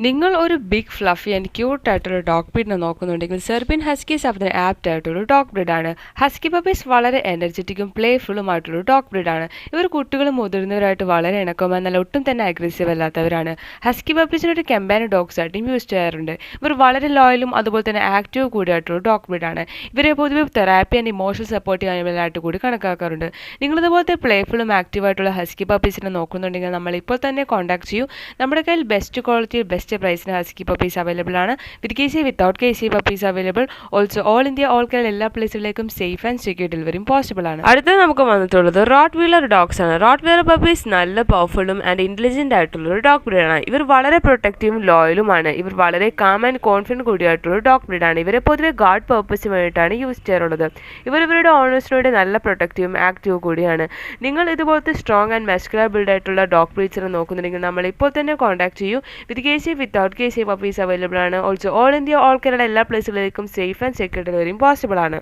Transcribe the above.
നിങ്ങൾ ഒരു big fluffy and cute ആയിട്ടുള്ള ഡോഗ് ബ്രീഡിനെ നോക്കുന്നുണ്ടെങ്കിൽ സെർബിയൻ ഹസ്കീസ് അതിന് ആപ്റ്റ് ആയിട്ടുള്ള ഡോഗ് ബ്രീഡാണ്. ഹസ്കി പപ്പീസ് വളരെ എനർജറ്റിക്കും പ്ലേഫുള്ളും ആയിട്ടുള്ള ഡോഗ് ബ്രീഡാണ്. ഇവർ കുട്ടികളും മുതിർന്നവരായിട്ട് വളരെ ഇണക്കം, എന്നാൽ ഒട്ടും തന്നെ അഗ്രസീവ് അല്ലാത്തവരാണ്. ഹസ്കി പപ്പീസിനൊരു കമ്പാനിയൻ ഡോഗ്സ് ആയിട്ടും യൂസ് ചെയ്യാറുണ്ട്. ഇവർ വളരെ ലോയലും അതുപോലെ തന്നെ ആക്റ്റീവ് കൂടിയായിട്ടുള്ള ഡോഗ് ബ്രീഡാണ്. ഇവരെ പൊതുവെ തെറാപ്പി ആൻഡ് ഇമോഷണൽ സപ്പോർട്ടീവ് ആനിമലായിട്ട് കൂടി കണക്കാക്കാറുണ്ട്. നിങ്ങളിതുപോലത്തെ പ്ലേഫുള്ളും ആക്റ്റീവായിട്ടുള്ള ഹസ്കി പപ്പീസിനെ നോക്കുന്നുണ്ടെങ്കിൽ നമ്മൾ ഇപ്പോൾ തന്നെ കോൺടാക്ട് ചെയ്യൂ. നമ്മുടെ കയ്യിൽ ബെസ്റ്റ് ക്വാളിറ്റി ബെസ്റ്റ് പ്രൈസിന് ഹസ്കി പപ്പീസ് അവൈലബിൾ ആണ്. With K C without K C puppies available. Also all India all Kerala എല്ലാ പ്ലേസുകളിലേക്കും സേഫ് ആൻഡ് സെക്യൂർ ഡെലിവറിയും പോസിബിൾ ആണ്. അടുത്തത് നമുക്ക് വന്നിട്ടുള്ളത് റോട്ട് വീലർ ഡോഗ്സ് ആണ്. റോട്ട് വീലർ പപ്പീസ് നല്ല പവർഫുള്ളും ആൻഡ് ഇന്റലിജന്റ് ആയിട്ടുള്ള ഒരു ഡോഗ് ബ്രീഡാണ്. ഇവർ വളരെ പ്രൊട്ടക്റ്റീവും ലോയലുമാണ്. ഇവർ വളരെ കാം ആൻഡ് കോൺഫിഡന്റ് കൂടിയായിട്ടുള്ള ഡോഗ് ബ്രീഡാണ്. ഇവരെ പൊതുവെ ഗാർഡ് പർപ്പസിന് വേണ്ടിയിട്ടാണ് യൂസ് ചെയ്യാറുള്ളത്. ഇവരുടെ ഓണേഴ്സിനോട് നല്ല പ്രൊട്ടക്റ്റീവും ആക്റ്റീവും കൂടിയാണ്. നിങ്ങൾ ഇതുപോലത്തെ സ്ട്രോങ് ആൻഡ് മസ്കുലർ ബിൽഡ് ആയിട്ടുള്ള ഡോഗ് ബ്രീഡ്സിനെ നോക്കുന്നുണ്ടെങ്കിൽ നമ്മൾ ഇപ്പോൾ തന്നെ കോൺടാക്ട് ചെയ്യൂ. With K C without K C puppies available ആണ്. Also all India all Kerala എല്ലാ പ്ലേസുകളിലേക്കും സേഫ് ആൻഡ് സെക്യൂർ ഡെലിവറിയും പോസിബിൾ ആണ്.